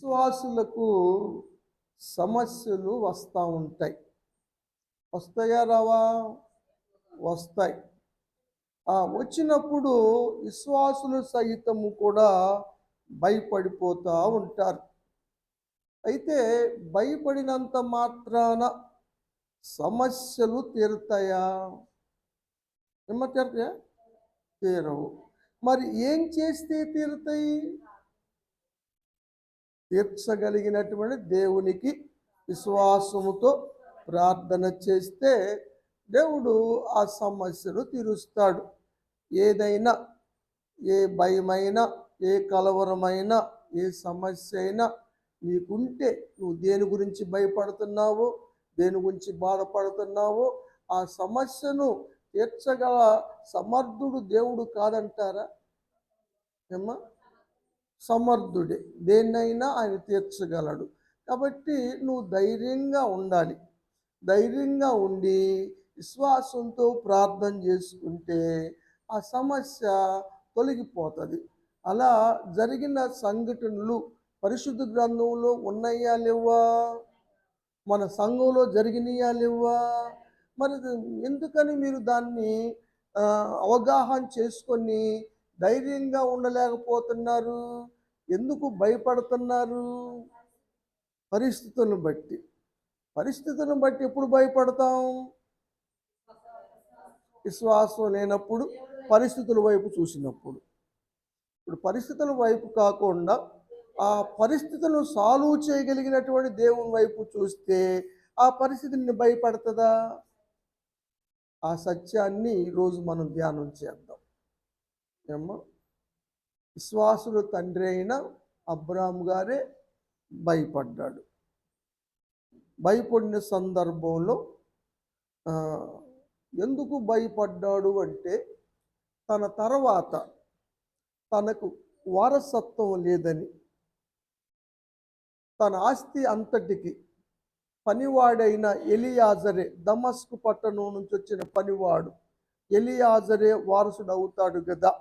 విశ్వాసులకు సమస్యలు వస్తూ ఉంటాయి. వస్తాయా రావా? వస్తాయి. వచ్చినప్పుడు విశ్వాసులు సహితము కూడా భయపడిపోతూ ఉంటారు. అయితే భయపడినంత మాత్రాన సమస్యలు తీరుతాయా? తీరుతాయా? తీరవు. మరి ఏం చేస్తే తీరుతాయి? తీర్చగలిగినటువంటి దేవునికి విశ్వాసముతో ప్రార్థన చేస్తే దేవుడు ఆ సమస్యలు తీరుస్తాడు. ఏదైనా, ఏ భయమైనా, ఏ కలవరమైనా, ఏ సమస్య అయినా నీకుంటే, నువ్వు దేని గురించి భయపడుతున్నావో, దేని గురించి బాధపడుతున్నావో, ఆ సమస్యను తీర్చగల సమర్థుడు దేవుడు కాదంటారా? ఏమ్మా? సమర్థుడే, దేన్నైనా ఆయన తీర్చగలడు. కాబట్టి నువ్వు ధైర్యంగా ఉండాలి. ధైర్యంగా ఉండి విశ్వాసంతో ప్రార్థన చేసుకుంటే ఆ సమస్య తొలగిపోతుంది. అలా జరిగిన సంఘటనలు పరిశుద్ధ గ్రంథంలో ఉన్నాయా లేవా? మన సంఘంలో జరిగినాయా లేవా? మరి ఎందుకని మీరు దాన్ని అవగాహన చేసుకొని ధైర్యంగా ఉండలేకపోతున్నారు? ఎందుకు భయపడుతున్నారు? పరిస్థితులను బట్టి. పరిస్థితులను బట్టి ఎప్పుడు భయపడతాం? విశ్వాసం లేనప్పుడు, పరిస్థితుల వైపు చూసినప్పుడు. ఇప్పుడు పరిస్థితుల వైపు కాకుండా ఆ పరిస్థితులను సాల్వ్ చేయగలిగినటువంటి దేవుని వైపు చూస్తే ఆ పరిస్థితిని భయపడుతుందా? ఆ సత్యాన్ని ఈరోజు మనం ధ్యానం చేద్దాం. ఏమ్మా? విశ్వాసుల తండ్రి అయిన అబ్రాహాము గారే భయపడ్డాడు. భయపడిన సందర్భంలో ఎందుకు భయపడ్డాడు అంటే, తన తర్వాత తనకు వారసత్వం లేదని, తన ఆస్తి అంతటికి పనివాడైన ఎలియాజరే, దమస్కు పట్టణం నుంచి వచ్చిన పనివాడు ఎలియాజరే వారసుడు అవుతాడు కదా,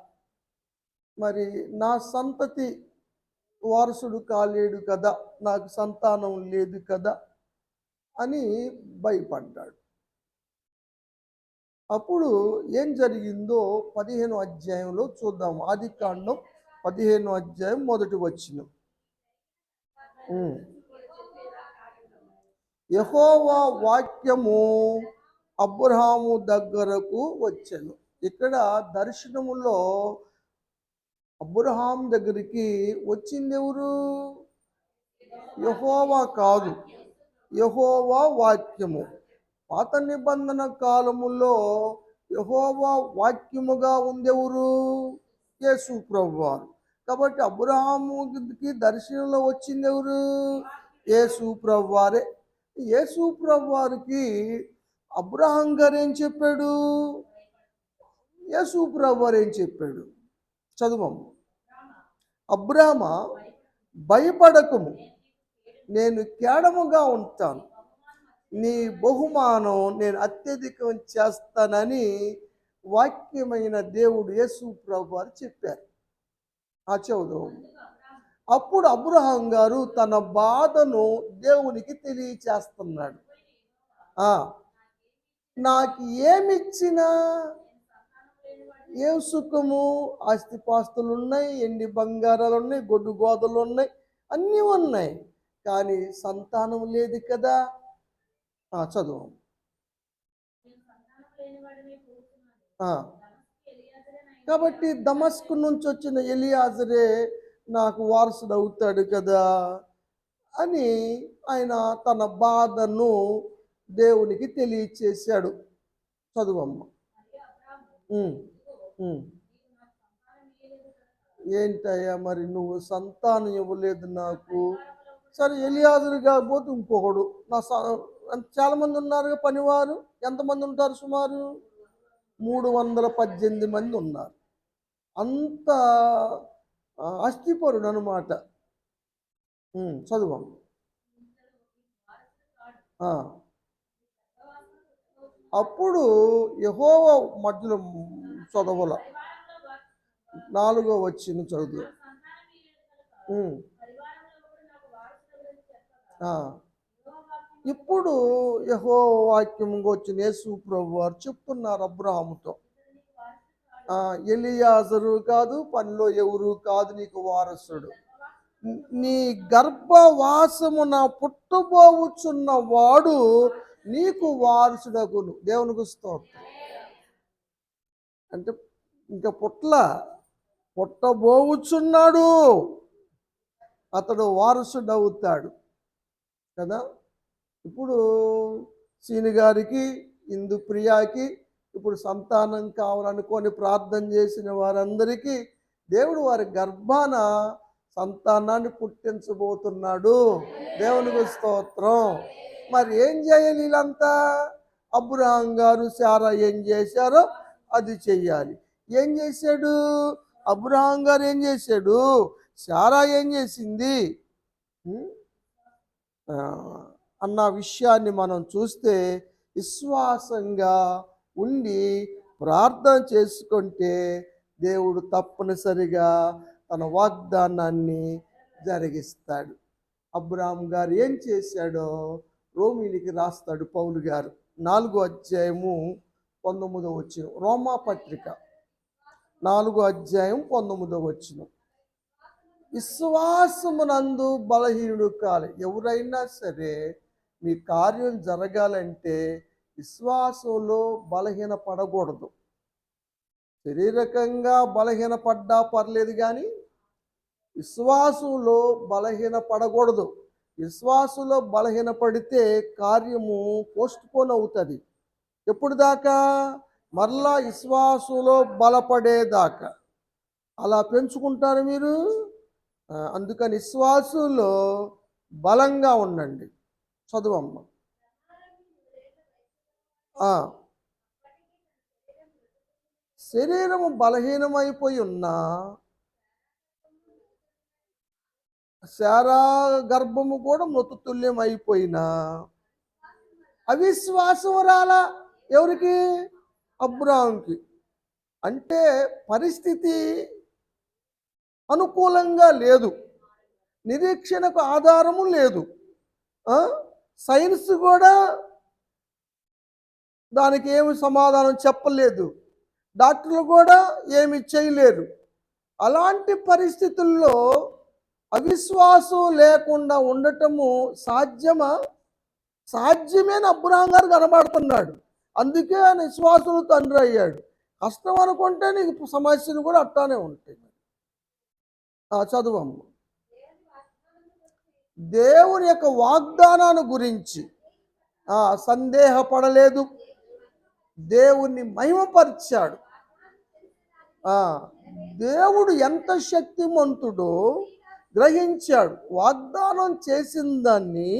మరి నా సంతతి వారసుడు కాలేడు కదా, నాకు సంతానం లేదు కదా అని భయపడ్డాడు. అప్పుడు ఏం జరిగిందో 15వ అధ్యాయంలో చూద్దాం. ఆదికాండం 15వ అధ్యాయం 1వ వచనం. యెహోవా వాక్యము అబ్రహాము దగ్గరకు వచ్చెను. ఇక్కడ దర్శనములో అబ్రహాం దగ్గరికి వచ్చింది ఎవరు? యెహోవా కాదు, యెహోవా వాక్యము. పాత నిబంధన కాలములో యెహోవా వాక్యముగా ఉండేవారు యేసు ప్రభువారు. కాబట్టి అబ్రహాముకి దర్శనంలో వచ్చింది ఎవరు? యేసు ప్రభువారే. యేసు ప్రభువారికి అబ్రహాం గారు ఏం చెప్పాడు? యేసు ప్రభువారు ఏం చెప్పాడు? చదువము. అబ్రహామ, భయపడకము, నేను కేడముగా ఉంటాను, నీ బహుమానం నేను అత్యధికం చేస్తానని వాక్యమైన దేవుడు యేసు ప్రభువారు చెప్పారు. చదువు. అప్పుడు అబ్రహాం గారు తన బాధను దేవునికి తెలియచేస్తున్నాడు. నాకు ఏమిచ్చినా, ఏం సుఖము, ఆస్తిపాస్తులు ఉన్నాయి, ఎండి బంగారాలు ఉన్నాయి, గొడ్డు గోదలు ఉన్నాయి, అన్నీ ఉన్నాయి, కానీ సంతానం లేదు కదా. చదువు. కాబట్టి దమస్కు నుంచి వచ్చిన ఎలియాజరే నాకు వారసుడు అవుతాడు కదా అని ఆయన తన బాధను దేవునికి తెలియచేశాడు. చదువమ్మ. ఏంటయ్యా మరి నువ్వు సంతానం ఇవ్వలేదు నాకు? సరే, ఎలియాజరు కాకపోతే ఇంకొకడు, నా చాలా మంది ఉన్నారు పనివారు. ఎంతమంది ఉంటారు? సుమారు 318 మంది ఉన్నారు. అంత అస్థిపరుడు అనమాట. చదువు. అప్పుడు యెహోవా మధ్యలో చదవల 4వ వచనం చదువు. ఆ, ఇప్పుడు యెహోవా వాక్యం వచ్చిన యేసు ప్రభు వారు చెప్తున్నారు అబ్రాహాముతో, ఎలియాజరు కాదు, పనిలో ఎవరు కాదు నీకు వారసుడు, నీ గర్భవాసమున పుట్టబోవుచున్న వాడు నీకు వారసుడగును. దేవునికి స్తోత్రం. అంటే ఇంకా పుట్టబోవుచున్నాడు, అతడు వారసుడవుతాడు కదా. ఇప్పుడు సీని గారికి, ఇందు ప్రియాకి ఇప్పుడు సంతానం కావాలనుకొని ప్రార్థన చేసిన వారందరికీ దేవుడు వారి గర్భాన సంతానాన్ని పుట్టించబోతున్నాడు. దేవునికి స్తోత్రం. మరి ఏం చేయాలి వీళ్ళంతా? అబ్రహాం గారు శారా ఏం చేశారో అది చెయ్యాలి. ఏం చేశాడు అబ్రహాం గారు? ఏం చేశాడు? శారా ఏం చేసింది అన్న విషయాన్ని మనం చూస్తే, విశ్వాసంగా ఉండి ప్రార్థన చేసుకుంటే దేవుడు తప్పనిసరిగా తన వాగ్దానాన్ని జరిగిస్తాడు. అబ్రహాం గారు ఏం చేశాడో రోమీలికి రాస్తాడు పౌలు గారు, 4వ అధ్యాయము 19వ వచనం. రోమా పత్రిక 4వ అధ్యాయం 19వ వచనం. విశ్వాసమునందు బలహీనుడు కాలే. ఎవరైనా సరే మీ కార్యం జరగాలంటే విశ్వాసంలో బలహీన పడకూడదు. శారీరకంగా బలహీన పడ్డా పర్లేదు, కానీ విశ్వాసంలో బలహీన పడకూడదు. విశ్వాసంలో బలహీన పడితే కార్యము పోస్ట్పోన్ అవుతుంది. ఎప్పుడు దాకా? మరలా విశ్వాసంలో బలపడేదాకా. అలా పెంచుకుంటారు మీరు. అందుకని విశ్వాసంలో బలంగా ఉండండి. చదువమ్మ. శరీరము బలహీనమైపోయి ఉన్నా, శారా గర్భము కూడా మృతతుల్యం అయిపోయినా అవిశ్వాసం రాలా. ఎవరికి? అబ్రాహాముకి. అంటే పరిస్థితి అనుకూలంగా లేదు, నిరీక్షణకు ఆధారము లేదు. సైన్స్ కూడా దానికి ఏమి సమాధానం చెప్పలేదు, డాక్టర్లు కూడా ఏమి చేయలేరు. అలాంటి పరిస్థితుల్లో అవిశ్వాసం లేకుండా ఉండటము సాధ్యమా? సాధ్యమేని అబ్రహాం గారు కనబడుతున్నాడు. అందుకే ఆయన విశ్వాసులు తండ్రి అయ్యాడు. కష్టం అనుకుంటే నీకు సమస్యలు కూడా అట్టానే ఉంటాయి. చదువమ్మ. దేవుని యొక్క వాగ్దానాన్ని గురించి సందేహపడలేదు, దేవుణ్ణి మహిమపరిచాడు. దేవుడు ఎంత శక్తిమంతుడో గ్రహించాడు. వాగ్దానం చేసిన దాన్ని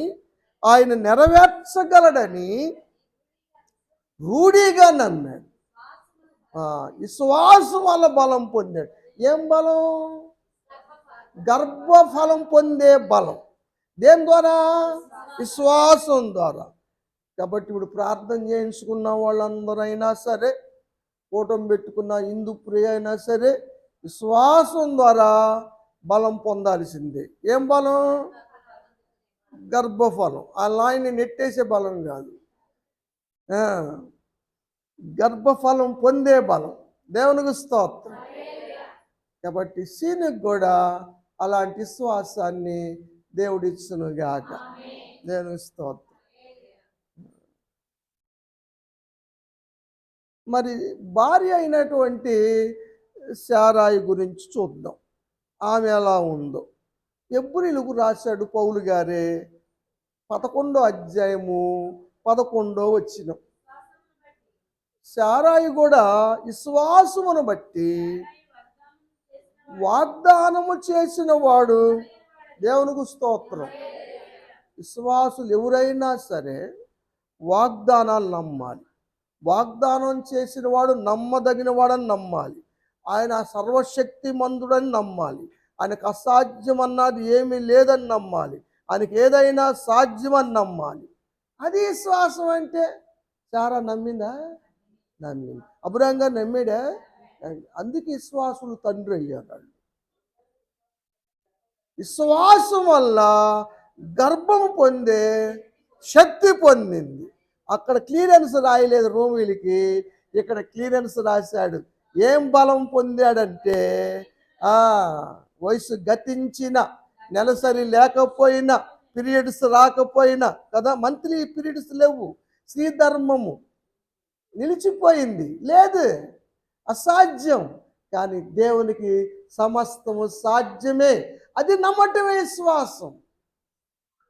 ఆయన నెరవేర్చగలడని రూఢిగా నమ్మాడు. విశ్వాసం వల్ల బలం పొందాడు. ఏం బలం? గర్భఫలం పొందే బలం. దేని ద్వారా? విశ్వాసం ద్వారా. కాబట్టి ఇప్పుడు ప్రార్థన చేయించుకున్న వాళ్ళందరైనా సరే, కూటమి పెట్టుకున్న హిందూ ప్రియ అయినా సరే, విశ్వాసం ద్వారా బలం పొందాల్సిందే. ఏం బలం? గర్భఫలం. ఆ లాయన్ని నెట్టేసే బలం కాదు, గర్భఫలం పొందే బలం. దేవునికి స్తోత్రం. కాబట్టి సీనుకు కూడా అలాంటి విశ్వాసాన్ని దేవుడిచ్చునుగాక. దేవునికి స్తోత్రం. మరి భార్య అయినటువంటి శారాయి గురించి చూద్దాం, ఆమె ఎలా ఉందో. హెబ్రీయులకు రాశాడు పౌలు గారే, 11వ అధ్యాయము 11వ వచనం. శారాయి కూడా విశ్వాసమును బట్టి వాగ్దానము చేసిన వాడు. దేవునికి స్తోత్రం. విశ్వాసులు ఎవరైనా సరే వాగ్దానాలు నమ్మాలి. వాగ్దానం చేసిన వాడు నమ్మదగిన వాడని నమ్మాలి. ఆయన సర్వశక్తిమంతుడని నమ్మాలి. ఆయనకు అసాధ్యం అన్నది ఏమీ లేదని నమ్మాలి. ఆయనకి ఏదైనా సాధ్యమని నమ్మాలి. అది విశ్వాసం. అంటే చాలా నమ్మిందా? నమ్మింది. అబ్రహాం గారు నమ్మాడా? అందుకే విశ్వాసులు తండ్రి అయ్యారు. విశ్వాసం వల్ల గర్భము పొందే శక్తి పొందింది. అక్కడ క్లియరెన్స్ రాయలేదు రోమిలికి, ఇక్కడ క్లియరెన్స్ రాశాడు. ఏం బలం పొందాడంటే ఆ వయసు గతించిన, నెలసరి లేకపోయినా, పీరియడ్స్ రాకపోయినా కదా, మంత్లీ పీరియడ్స్ లేవు, స్త్రీ ధర్మము నిలిచిపోయింది, లేదు, అసాధ్యం. కానీ దేవునికి సమస్తము సాధ్యమే. అది నమ్మటమే విశ్వాసం.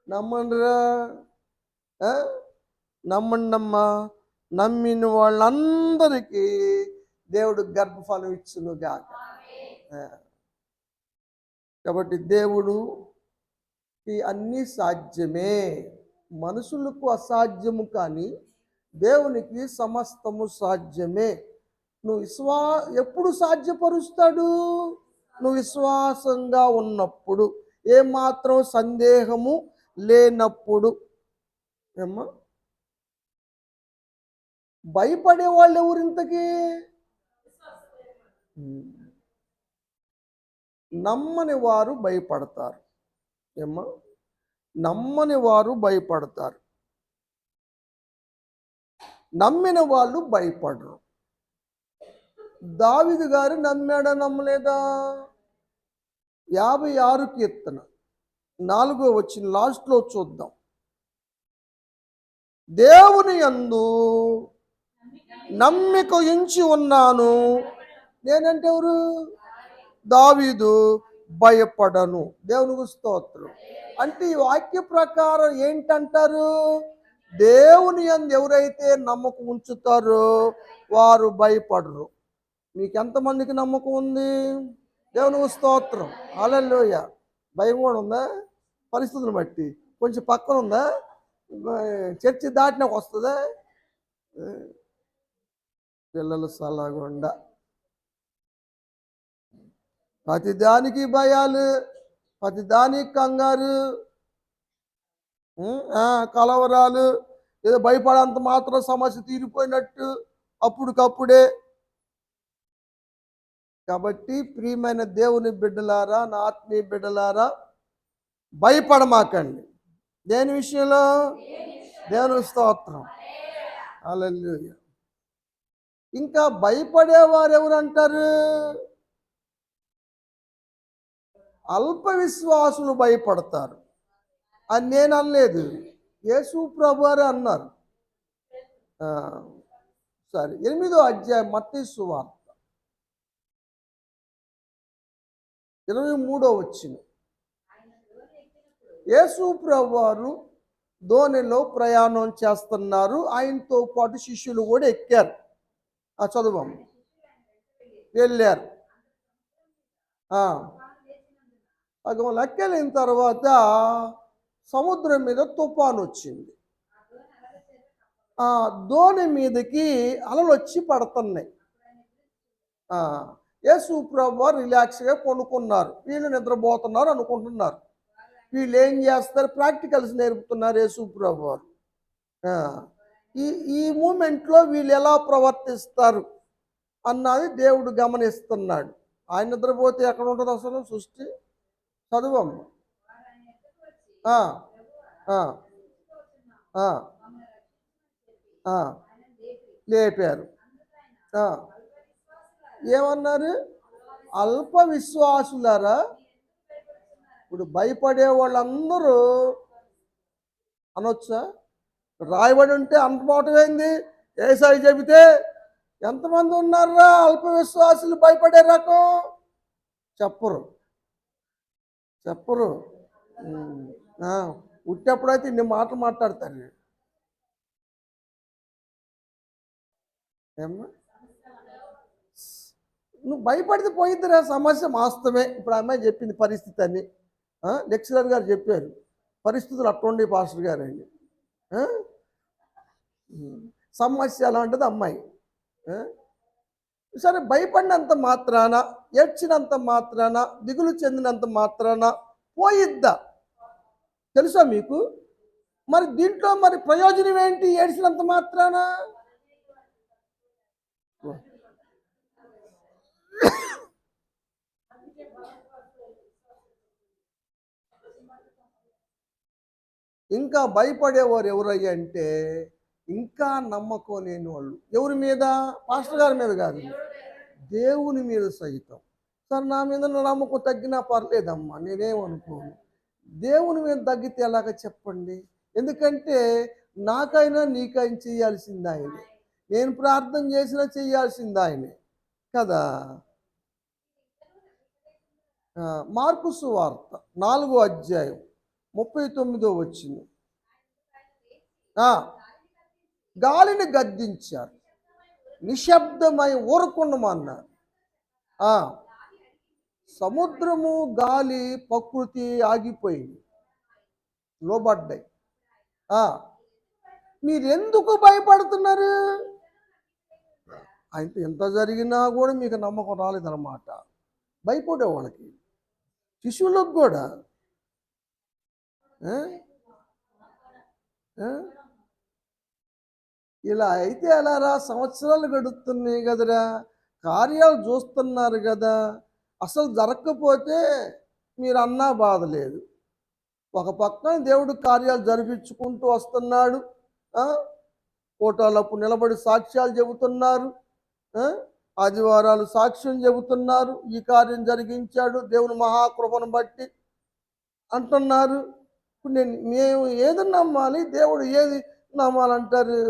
నమ్మండిరా, నమ్మండమ్మా. నమ్మిన వాళ్ళందరికీ దేవుడు గర్భఫలం ఇచ్చును గాక. కాబట్టి దేవుడుకి అన్నీ సాధ్యమే. మనుషులకు అసాధ్యము, కానీ దేవునికి సమస్తము సాధ్యమే. నువ్వు ఎప్పుడు సాధ్యపరుస్తాడు? నువ్వు విశ్వాసంగా ఉన్నప్పుడు, ఏమాత్రం సందేహము లేనప్పుడు. ఏమ్మా, భయపడే వాళ్ళు ఎవరింతకీ? నమ్మని వారు భయపడతారు. ఏమ్మా, నమ్మని వారు భయపడతారు, నమ్మిన వాళ్ళు భయపడరు. దావీదు గారు నమ్మాడా నమ్మలేదా? 56 కీర్తన 4వ వచనం లాస్ట్లో చూద్దాం. దేవుని యందు నమ్మిక ఉంచి ఉన్నాను. నేనంటే ఎవరు? దావీదు. భయపడను. దేవునికి స్తోత్రం. అంటే ఈ వాక్య ప్రకారం ఏంటంటారు? దేవుని యందు ఎవరైతే నమ్మకం ఉంచుతారో వారు భయపడరు. మీకు ఎంతమందికి నమ్మకం ఉంది? దేవునికి స్తోత్రం. హల్లెలూయా. భయం కూడా ఉందా? పరిస్థితులను బట్టి కొంచెం పక్కన ఉందా? చర్చి దాటినాక వస్తుందా? పిల్లలు సలాగుండా ప్రతిదానికి భయాలు, ప్రతిదానికి కంగారు, కలవరాలు, ఏదో భయపడంత మాత్రం సమస్య తీరిపోయినట్టు అప్పుడుకప్పుడే. కాబట్టి ప్రియమైన దేవుని బిడ్డలారా, నా ఆత్మీయ బిడ్డలారా, భయపడమాకండి. దేని విషయంలో? దేవుని స్తోత్రం. హల్లెలూయా. ఇంకా భయపడేవారు ఎవరు అంటారు? అల్ప విశ్వాసులు భయపడతారు అని నేను అనలేదు, యేసు ప్రభువారు అన్నారు. సరే, 8వ అధ్యాయం మత్తయి సువార్త 23వ వచనం. యేసు ప్రభువారు దోణిలో ప్రయాణం చేస్తున్నారు. ఆయనతో పాటు శిష్యులు కూడా ఎక్కారు. చదువు. వెళ్ళారు. సగం లెక్కెళ్ళిన తర్వాత సముద్రం మీద తుఫాను వచ్చింది. దోణి మీదకి అలలు వచ్చి పడుతున్నాయి. యేసు ప్రభువారు రిలాక్స్గా కొనుక్కున్నారు. వీళ్ళు నిద్రపోతున్నారు అనుకుంటున్నారు. వీళ్ళు ఏం చేస్తారు? ప్రాక్టికల్స్ నేర్పుతున్నారు యేసు ప్రభువారు. ఈ మూమెంట్లో వీళ్ళు ఎలా ప్రవర్తిస్తారు అన్నది దేవుడు గమనిస్తున్నాడు. ఆయన నిద్రపోతే ఎక్కడ ఉంటుంది అసలు సృష్టి? చదువమ్మ. లేపారు. ఏమన్నారు? అల్ప విశ్వాసులారా. ఇప్పుడు భయపడే వాళ్ళందరూ అనొచ్చా? రాయబడి ఉంటే అంతమోటమైంది. ఏసాయి చెబితే ఎంతమంది ఉన్నారా అల్ప విశ్వాసులు భయపడే రకం? చెప్పరు. ఉట్టేప్పుడైతే ఇన్ని మాటలు మాట్లాడతారు. ఏమ్మా, నువ్వు భయపడితే పోయిద్దిరా సమస్య. వాస్తవమే. ఇప్పుడు అమ్మాయి చెప్పింది పరిస్థితి అని. లెక్చరర్ గారు చెప్పారు పరిస్థితులు అట్టుండి పాస్టర్ గారు అండి. సమస్య ఎలా ఉంటుంది అమ్మాయి. సరే, భయపడినంత మాత్రాన, ఏడ్చినంత మాత్రాన, దిగులు చెందినంత మాత్రాన పోయిద్దా? తెలుసా మీకు? మరి దీంట్లో మరి ప్రయోజనం ఏంటి? ఏడ్చినంత మాత్రాన ఇంకా భయపడేవారు ఎవరయ్యా అంటే ఇంకా నమ్మకం లేని వాళ్ళు. ఎవరి మీద? పాస్టర్ గారి మీద కాదు, దేవుని మీద సైతం. సార్ నా మీద నమ్మకం తగ్గినా పర్లేదమ్మా, నేనేమనుకోను. దేవుని మీద తగ్గితే ఎలాగ చెప్పండి? ఎందుకంటే నాకైనా నీకైనా చేయాల్సింది ఆయనే, నేను ప్రార్థన చేసినా చేయాల్సింది ఆయనే కదా. మార్కు సువార్త 4వ అధ్యాయం 39వ వచనం. గాలిని గద్దించారు, నిశ్శబ్దమై ఊరకుండమన్నారు. సముద్రము, గాలి, ప్రకృతి ఆగిపోయింది, లోబడ్డాయి. మీరెందుకు భయపడుతున్నారు? అయితే ఎంత జరిగినా కూడా మీకు నమ్మకం రాలేదన్నమాట. భయపడే వాళ్ళకి, శిశువులకు కూడా. ఇలా అయితే ఎలారా? సంవత్సరాలు గడుస్తున్నాయి కదరా, కార్యాలు చూస్తున్నారు కదా, అసలు జరగకపోతే మీరు అన్నా బాధ లేదు. ఒక పక్కన దేవుడు కార్యాలు జరిపించుకుంటూ వస్తున్నాడు, ఫోటోలప్పుడు నిలబడి సాక్ష్యాలు చెబుతున్నారు, ఆదివారాలు సాక్ష్యం చెబుతున్నారు, ఈ కార్యం జరిగించాడు దేవుని మహాకృపను బట్టి అంటున్నారు. ఇప్పుడు మేము ఏది నమ్మాలి, దేవుడు ఏది నమ్మాలంటారు?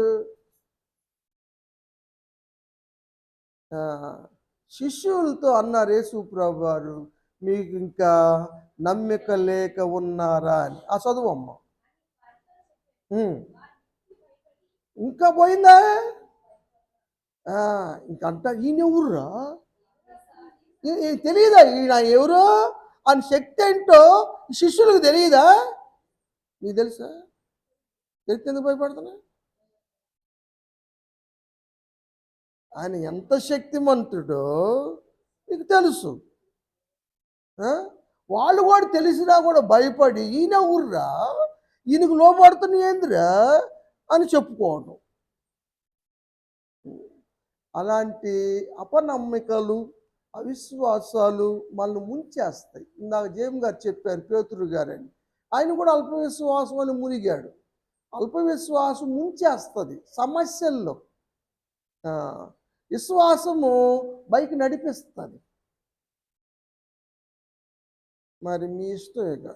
శిష్యులతో అన్నారు యేసు ప్రభు వారు, మీకు ఇంకా నమ్మిక లేక ఉన్నారా అని. చదువమ్మ. ఇంకా పోయిందా? ఇంకంట ఈయన ఎవరురా, తెలియదా ఈయన ఎవరు అని శక్తి ఏంటో శిష్యులకు తెలియదా? నీకు తెలుసా? తెలిసి ఎందుకు భయపడుతున్నా? ఆయన ఎంత శక్తిమంతుడో నీకు తెలుసు. వాళ్ళు కూడా తెలిసినా కూడా భయపడి ఈయన ఊర్రా, ఈయనకు లోపడుతున్న ఏందిరా అని చెప్పుకోవడం. అలాంటి అపనమ్మికలు, అవిశ్వాసాలు మనల్ని ముంచేస్తాయి. ఇందాక జేమ్ గారు చెప్పారు, పేతురు గారని, ఆయన కూడా అల్పవిశ్వాసం అని మునిగాడు. అల్పవిశ్వాసం ముంచేస్తుంది సమస్యల్లో. విశ్వాసము బైక్ నడిపిస్తుంది. మరి మీ ఇష్టం. ఇక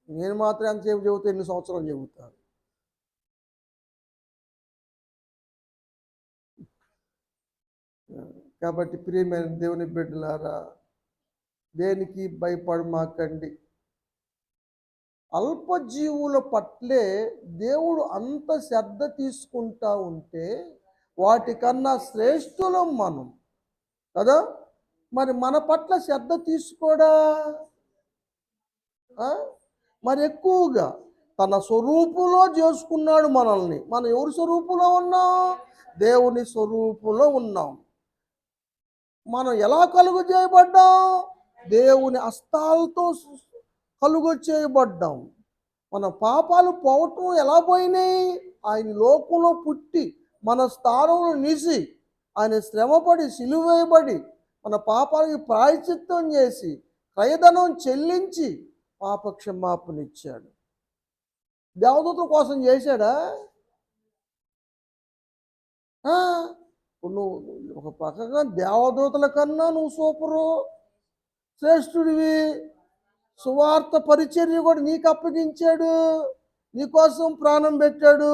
నేను మాత్రం ఎంతసేపు చెబుతా, ఎన్ని సంవత్సరాలు చెబుతాను. కాబట్టి ప్రియమైన దేవుని బిడ్డలారా, దేనికి భయపడమాకండి. అల్పజీవుల పట్లే దేవుడు అంత శ్రద్ధ తీసుకుంటా ఉంటే వాటికన్నా శ్రేష్ఠులం మనం కదా. మరి మన పట్ల శ్రద్ధ తీసుకోడా? మరి ఎక్కువగా తన స్వరూపులో చేసుకున్నాడు మనల్ని. మనం ఎవరి స్వరూపులో ఉన్నాం? దేవుని స్వరూపులో ఉన్నాం. మనం ఎలా కలుగు చేయబడ్డాం? దేవుని హస్తాలతో కలుగు చేయబడ్డాం. మన పాపాలు పోవటం ఎలా పోయినాయి? ఆయన లోకంలో పుట్టి మన స్థానంలో నిలిచి ఆయన శ్రమపడి సిలువేయబడి మన పాపాలకి ప్రాయశ్చిత్తం చేసి క్రయధనం చెల్లించి పాప క్షమాపణ ఇచ్చాడు. దేవదూతల కోసం చేశాడా? నువ్వు ఒక పక్కగా దేవదూతల కన్నా నువ్వు సూపరు, శ్రేష్ఠుడివి. సువార్త పరిచర్య కూడా నీకు అప్పగించాడు, నీకోసం ప్రాణం పెట్టాడు,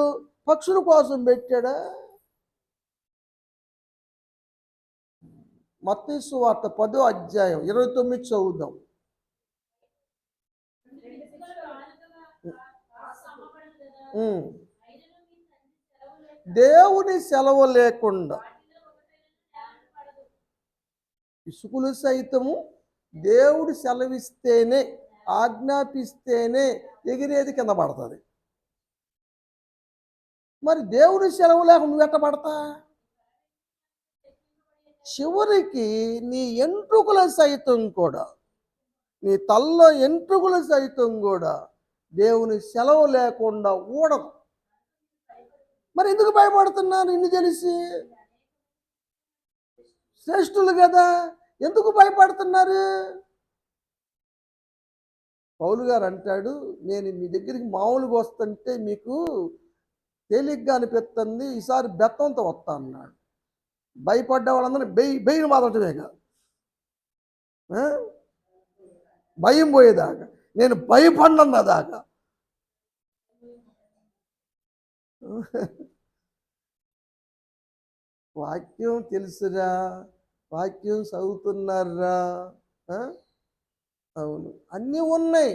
పక్షుల కోసం పెట్టాడా? మత్తయి సువార్త 10వ అధ్యాయం 29 చదువుదాం. దేవుని సెలవు లేకుండా ఇసుకులు సైతము దేవుడు సెలవిస్తేనే, ఆజ్ఞాపిస్తేనే ఎగిరేది కింద పడుతుంది. మరి దేవుని సెలవు లేకుండా నువ్వు ఎట్ట పడతా? చివరికి నీ ఎంట్రుకుల సైతం కూడా, నీ తల్లో ఎంట్రుకుల సైతం కూడా దేవుని సెలవు లేకుండా ఊడదు. మరి ఎందుకు భయపడుతున్నారు? ఇన్ని తెలిసి శ్రేష్ఠులు కదా, ఎందుకు భయపడుతున్నారు? పౌలు గారు అంటాడు, నేను మీ దగ్గరికి మామూలుగా వస్తుంటే మీకు తేలిగ్గా అనిపిస్తుంది, ఈసారి బెత్తంతో వస్తా అన్నాడు. భయపడ్డ వాళ్ళందరినీ బెయ్యిని మాదటమేగా, భయం పోయేదాకా, నేను భయపడినదాకా. వాక్యం తెలుసురా, వాక్యం చదువుతున్నారా? అవును, అన్నీ ఉన్నాయి.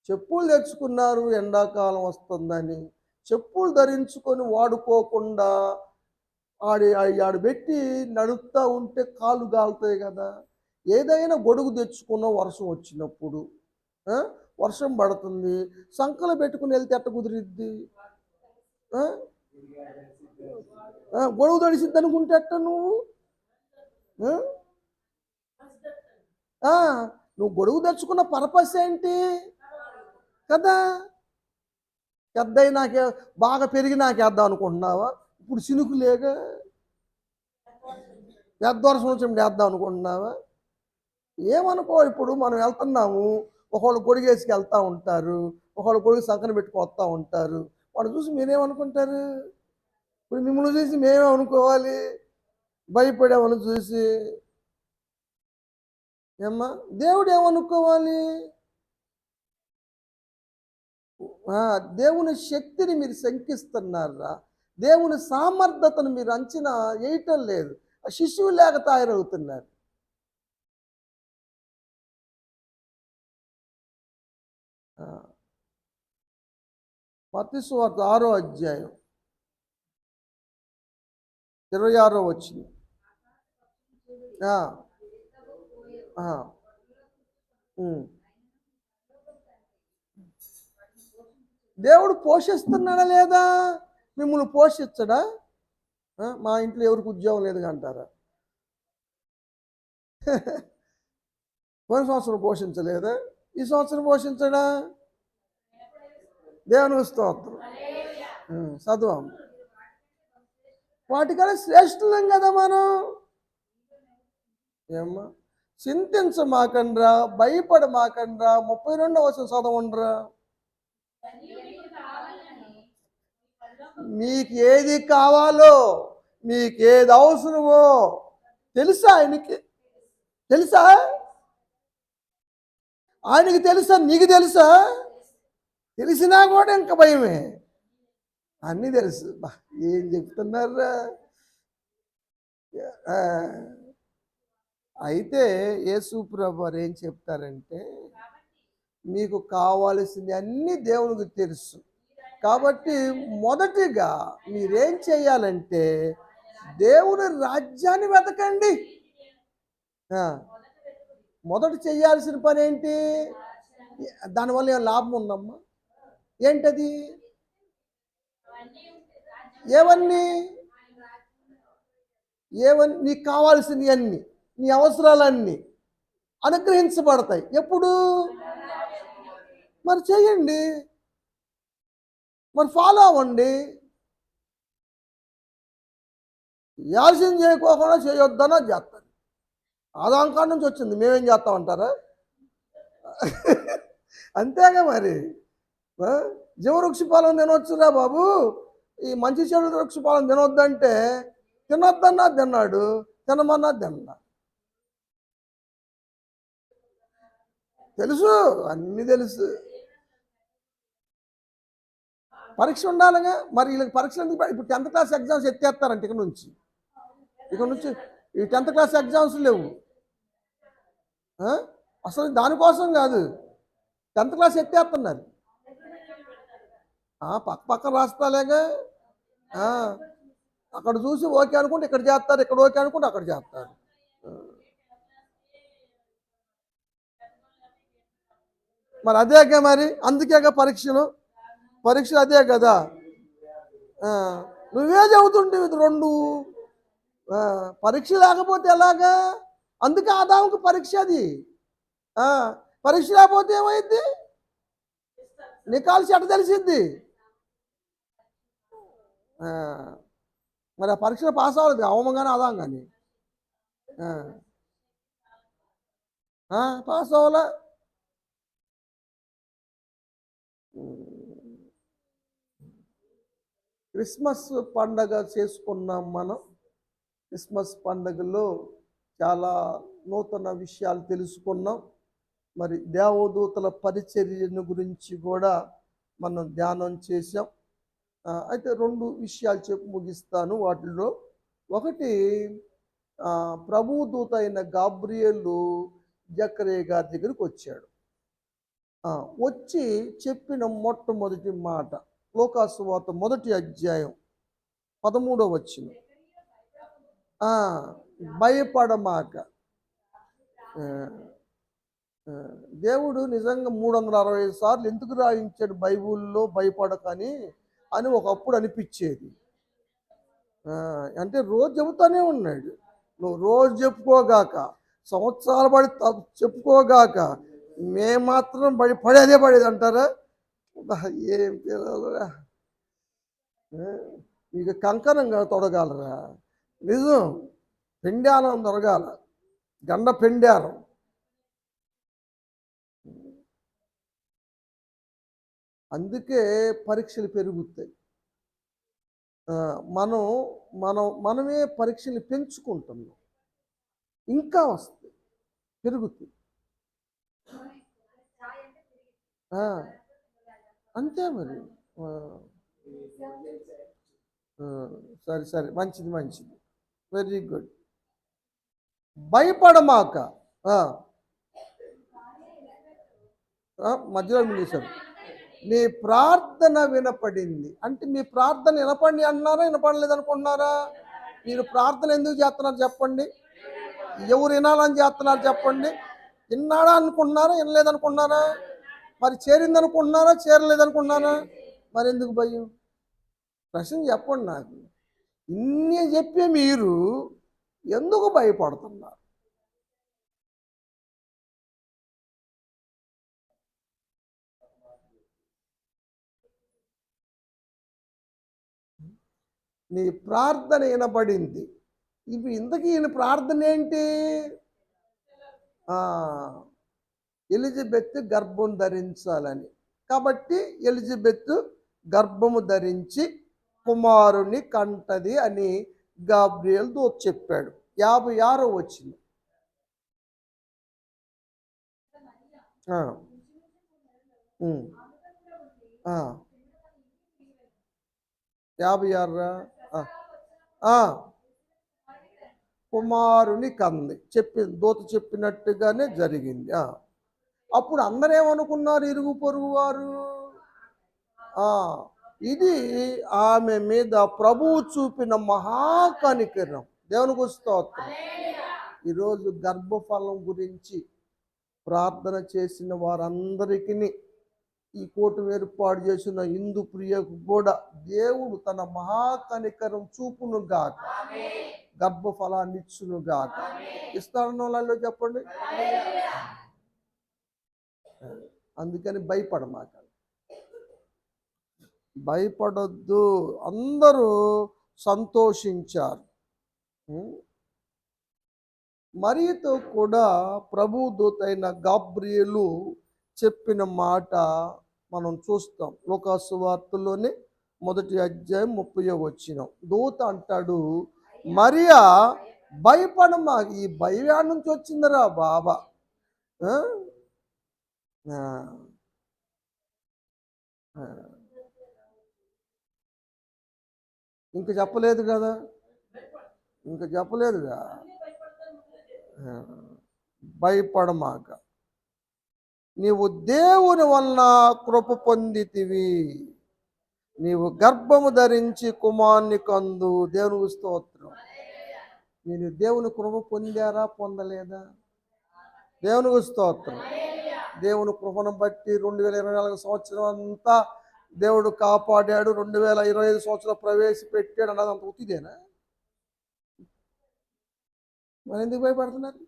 చెప్పులు తెచ్చుకున్నారు, ఎండాకాలం వస్తుందని చెప్పులు ధరించుకొని వాడుకోకుండా ఆడు పెట్టి నడుపుతూ ఉంటే కాళ్ళు కాలుతాయి కదా. ఏదైనా గొడుగు తెచ్చుకున్న వర్షం వచ్చినప్పుడు, వర్షం పడుతుంది, సంకలు పెట్టుకుని వెళ్తే ఎట్ట కుదిరిద్ది? గొడుగు తడిసిద్ది అనుకుంటే ఎట్ట నువ్వు? నువ్వు గొడుగు తెచ్చుకున్న పర్పస్ ఏంటి కదా? పెద్దయి నాకే బాగా పెరిగి నాకేద్దాం అనుకుంటున్నావా? ఇప్పుడు సినుకు లేక పెద్ద వర్షం వచ్చి వేద్దాం అనుకుంటున్నావా? ఏమనుకో, ఇప్పుడు మనం వెళ్తున్నాము, ఒకళ్ళు గొడిగేసుకు వెళ్తూ ఉంటారు, ఒకళ్ళు గొడుగు సంకన పెట్టుకు వస్తూ ఉంటారు. వాళ్ళు చూసి మీరేమనుకుంటారు? ఇప్పుడు మిమ్మల్ని చూసి మేమేమనుకోవాలి? భయపడేవాళ్ళని చూసి ఏమ్మా దేవుడు ఏమనుకోవాలి? దేవుని శక్తిని మీరు శంకిస్తున్నారా? దేవుని సామర్థ్యతను మీరు అంచనా వేయటం లేదు. శిశువు లేక తయారవుతున్నారు. మత్తయి సువార్త 6వ అధ్యాయం 26వ వచనం. దేవుడు పోషిస్తున్నాడా లేదా? మిమ్మల్ని పోషించడా? మా ఇంట్లో ఎవరికి ఉద్యోగం లేదు అంటారా? పోయిన సంవత్సరం పోషించలేదా? ఈ సంవత్సరం పోషించడా? దేవుని స్తోత్రం. చదువు. వాటికన్నా శ్రేష్ఠులం కదా మనం. ఏమ్మా, చింతించమాకండ్రా, భయపడమాకండ్రా. 32వ వచనం చదవండ్రా. మీకు ఏది కావాలో, మీకు ఏది అవసరమో తెలుసా ఆయనకి? తెలుసా? ఆయనకి తెలుసా? నీకు తెలుసా? తెలిసినా కూడా ఇంకా భయమే. అన్నీ తెలుసు. ఏం చెప్తున్నారా? అయితే యేసు ప్రభు వారు ఏం చెప్తారంటే, మీకు కావాల్సింది అన్నీ దేవునికి తెలుసు. కాబట్టి మొదటిగా మీరేం చేయాలంటే దేవుని రాజ్యాన్ని వెతకండి. మొదట చేయాల్సిన పని ఏంటి? దానివల్ల ఏం లాభం ఉందమ్మా? ఏంటది? ఏవన్నీ నీకు కావాల్సినవి అన్నీ, నీ అవసరాలన్నీ అనుగ్రహించబడతాయి. ఎప్పుడు? మరి చేయండి, మరి ఫాలో అవ్వండి. చేయాల్సింది చేయకోకుండా చేయొద్దనా చేస్తారు. ఆదాంకాడ నుంచి వచ్చింది, మేమేం చేస్తామంటారా? అంతేగా మరి. జీవవృక్ష ఫలం తినొచ్చురా బాబు, ఈ మంచి చెడు వృక్ష ఫలం తినొద్దంటే తినొద్దన్నా తిన్నాడు, తినమన్నా తిన్నా. తెలుసు, అన్నీ తెలుసు. పరీక్ష ఉండాలిగా. మరి వీళ్ళకి పరీక్షలు ఎందుకు? ఇప్పుడు 10th క్లాస్ ఎగ్జామ్స్ ఎత్తేస్తారంట. ఇక నుంచి ఈ 10th క్లాస్ ఎగ్జామ్స్ లేవు అసలు. దానికోసం కాదు, 10th క్లాస్ ఎత్తేస్తున్నారు. పక్క రాష్ట్రాలేగా. అక్కడ చూసి ఓకే అనుకుంటే ఇక్కడ చేస్తారు, ఇక్కడ ఓకే అనుకుంటే అక్కడ చేస్తారు. మరి అదేగా, మరి అందుకేగా పరీక్షలు అదే కదా. నువ్వే చదువుతుంటేవి 2 పరీక్ష లేకపోతే ఎలాగా? అందుకే ఆదాముకు పరీక్ష అది. పరీక్ష లేకపోతే ఏమైంది? నీ కాల్సి ఎట్ట తెలిసిద్ది? మరి ఆ పరీక్షలో పాస్ అవ్వలేదు, అవమంగానే ఆదాం కానీ. పాస్ అవ్వాలా. క్రిస్మస్ పండగ చేసుకున్నాం మనం. క్రిస్మస్ పండగలో చాలా నూతన విషయాలు తెలుసుకున్నాం. మరి దేవదూతల పరిచర్యను గురించి కూడా మనం ధ్యానం చేసాం. అయితే 2 విషయాలు చెప్పి ముగిస్తాను. వాటిల్లో ఒకటి, ప్రభువు దూత అయిన గాబ్రియేలు జకరియా గారి దగ్గరికి వచ్చాడు. వచ్చి చెప్పిన మొట్టమొదటి మాట లూకాసు వార్త 1వ అధ్యాయం 13వ వచనం. భయపడమాక. దేవుడు నిజంగా 365 సార్లు ఎందుకు రాయించాడు బైబిల్లో భయపడకని అని ఒకప్పుడు అనిపించేది. అంటే రోజు చెబుతానే ఉన్నాడు. నువ్వు రోజు చెప్పుకోగాక, సంవత్సరాలు పడి చెప్పుకోగాక, మేము మాత్రం పడేదే పడేది అంటారా? ఏం పిల్లలురా, ఇక కంకణంగా తొడగలరా? నిజం, పెండానం దొరగాల, గండ పెండారం. అందుకే పరీక్షలు పెరుగుతాయి. మనమే పరీక్షలు పెంచుకుంటున్నాం, ఇంకా వస్తాయి, పెరుగుతాయి. అంతే మరి. సరే, మంచిది, వెరీ గుడ్. భయపడమాక. మధ్యలో మిగిలిసారు. నీ ప్రార్థన వినపడింది. అంటే మీ ప్రార్థన వినపడి అన్నారా, వినపడలేదు అనుకుంటున్నారా? మీరు ప్రార్థన ఎందుకు చేస్తున్నారు చెప్పండి? ఎవరు వినాలని చేస్తున్నారు చెప్పండి? విన్నాడా అనుకుంటున్నారా, వినలేదనుకుంటున్నారా? మరి చేరిందనుకుంటున్నారా, చేరలేదనుకుంటున్నారా? మరి ఎందుకు భయం? ప్రశ్న చెప్పండి నాకు. ఇన్ని చెప్పి మీరు ఎందుకు భయపడుతున్నారు? నీ ప్రార్థన వినబడింది. ఇప్పుడు ఇంతకీ ఈయన ప్రార్థన ఏంటి? ఎలిజబెత్ గర్భం ధరించాలని. కాబట్టి ఎలిజబెత్ గర్భము ధరించి కుమారుని కంటది అని గాబ్రియేలు దూత చెప్పాడు. 56వ వచ్చింది. 56 కుమారుని కంది దూత చెప్పినట్టుగానే జరిగింది. అప్పుడు అందరేమనుకున్నారు? ఇరుగు పొరుగు వారు, ఇది ఆమె మీద ప్రభువు చూపిన మహాకనికరం. దేవునికి స్తోత్రం. ఈరోజు గర్భఫలం గురించి ప్రార్థన చేసిన వారందరికీ, ఈ కూటమి ఏర్పాటు చేసిన హిందూ ప్రియకు కూడా దేవుడు తన మహాకనికరం చూపును గాక, గర్భఫలాన్ని ఇచ్చును గాక. ఇస్తానలో చెప్పండి. అందుకని భయపడొద్దు. అందరూ సంతోషించారు. మరియతో కూడా ప్రభు దూత అయిన గాబ్రియేలు చెప్పిన మాట మనం చూస్తాం. లూకాసు వార్తలోనే 1వ అధ్యాయం 30వ వచనం. దూత అంటాడు, మరియా భయపడమా. ఈ భయం నుంచి వచ్చిందిరా బాబా. ఇంక చెప్పలేదు కదా, భయపడమాక, నీవు దేవుని వలన కృప పొందితివి, నీవు గర్భము ధరించి కుమారుని కందు. దేవునికి స్తోత్రం. మీరు దేవుని కృప పొందారా, పొందలేదా? దేవునికి స్తోత్రం. దేవుని కృపను బట్టి 2024 సంవత్సరం అంతా దేవుడు కాపాడాడు. 2025 సంవత్సరం ప్రవేశపెట్టాడు అన్నది అంత ఉత్తిదేనా? మరి ఎందుకు భయపడుతున్నారు?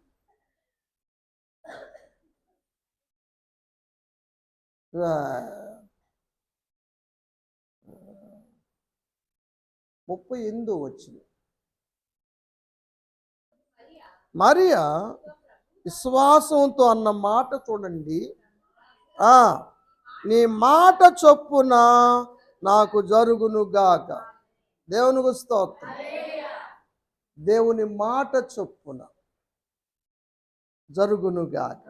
ముప్పై 38 వచ్చింది. మరియా విశ్వాసంతో అన్న మాట చూడండి. ఆ నీ మాట చొప్పున నాకు జరుగును గాక. దేవునికి స్తోత్రం. దేవుని మాట చొప్పున జరుగును గాక.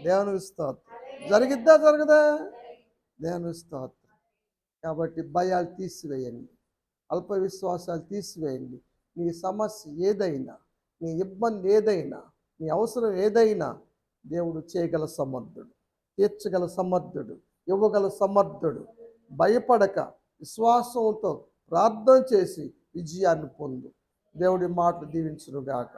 దేవునికి స్తోత్రం. జరిగిద్దా జరగదా? దేవునికి స్తోత్రం. కాబట్టి భయాలు తీసివేయండి, అల్ప విశ్వాసాలు తీసివేయండి. నీ సమస్య ఏదైనా, నీ ఇబ్బంది ఏదైనా, నీ అవసరం ఏదైనా దేవుడు చేయగల సమర్థుడు, తీర్చగల సమర్థుడు, ఇవ్వగల సమర్థుడు. భయపడక విశ్వాసంతో ప్రార్థన చేసి విజయాన్ని పొందు. దేవుడి మాటలు దీవించునుగాక.